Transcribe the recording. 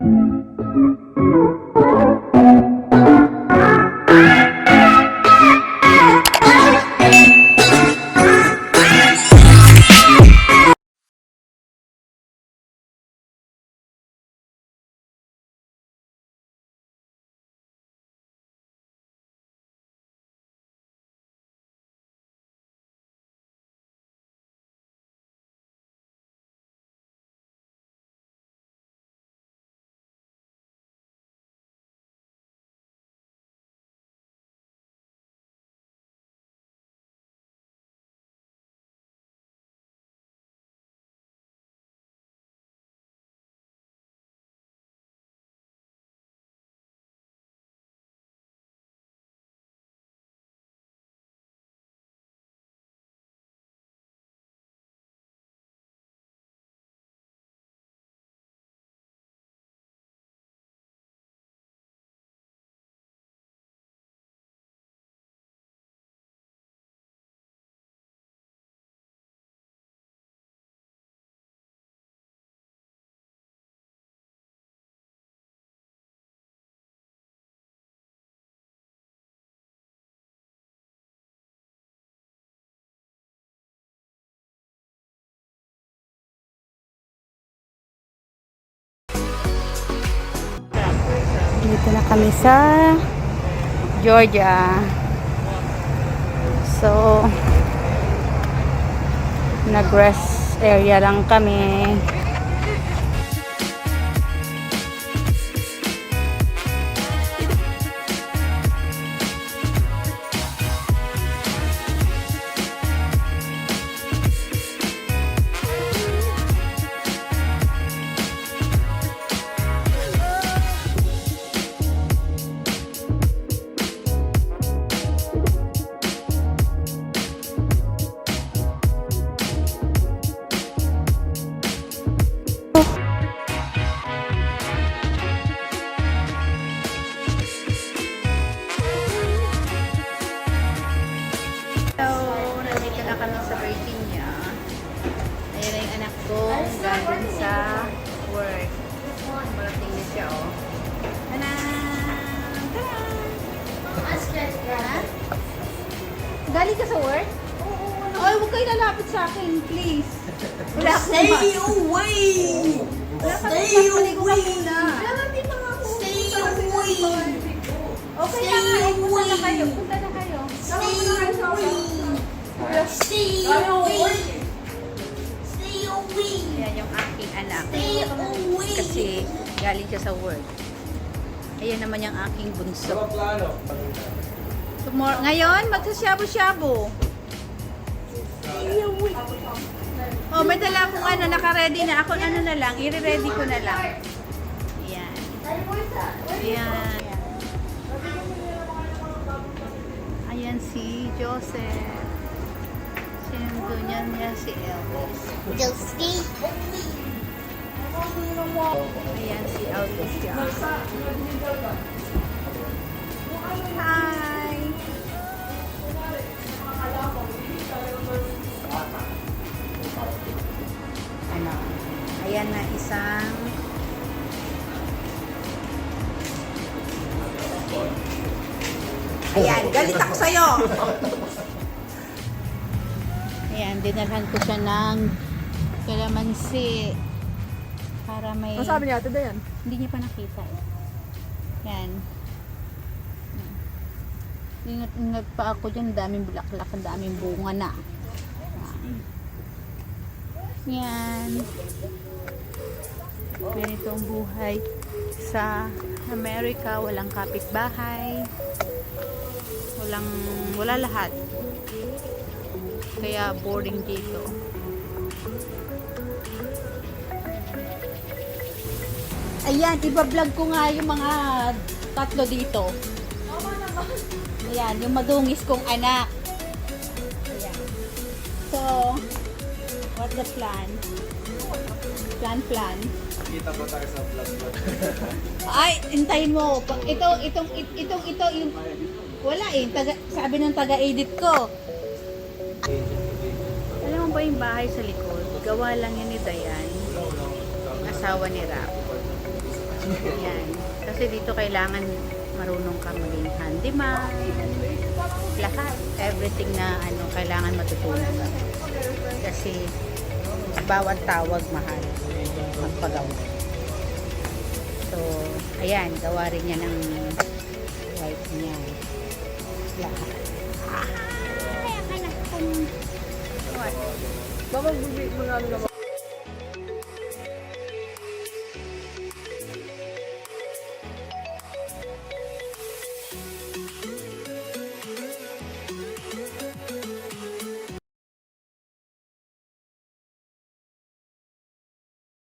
Dito na kami sa Georgia. So, nag-rest area lang kami. Galing sa work. Malating din siya, oh. Tanan! Tanan! Galing ka sa work? Oo. Ay, huwag kayo lalapit sa akin, please. Wala akong Stay away! Stay away! Stay away! Okay na nga, punta na kayo. Punta na kayo. Stay away! Stay away! Stay away! Yan yung aking anak. Stay away! Kasi galing siya sa work. Ayan naman yung aking bunso. Ngayon, magsasyabo-syabo. Oh, may dala akong ano, naka-ready na. Ako ano na lang, i-ready ko na lang. Ayan. Ayan. Ayan si Joseph. Sinundo niya si Elvis. Josie! Ayan si Alicia. Hi! Ano? Ayan na isang ayan, galit ako sa'yo! Ayan, dinalhan ko siya ng kalamansi para may... Ang sabi niya, ate Dayan? Hindi niya pa nakita eh. Yan. Ingat pa ako dyan. Daming bulaklak. Daming bunga na. Yan. Ganito ang buhay sa Amerika. Walang kapitbahay. Wala lahat. Kaya boring dito. Ayan, iba-vlog ko nga yung mga tatlo dito. Ayan, yung madungis kong anak. Ayan. So, what's the plan? Plan. Kita ba tayo sa vlog? Ay, hintayin mo. Itong, yung, wala eh. Sabi ng taga-edit ko. Alam mo ba yung bahay sa likod? Gawa lang yun ni Dayan. Asawa ni Rap. Yan. Kasi dito kailangan marunong kang maging handyman. Lahat. Everything na ano, kailangan matutunan. Kasi bawat tawag mahal. Magpagawa. So, ayan. Gawa rin niya ng wife niya. Lahat. Ay, akala ko kung... What? Baka bibig mo na naman.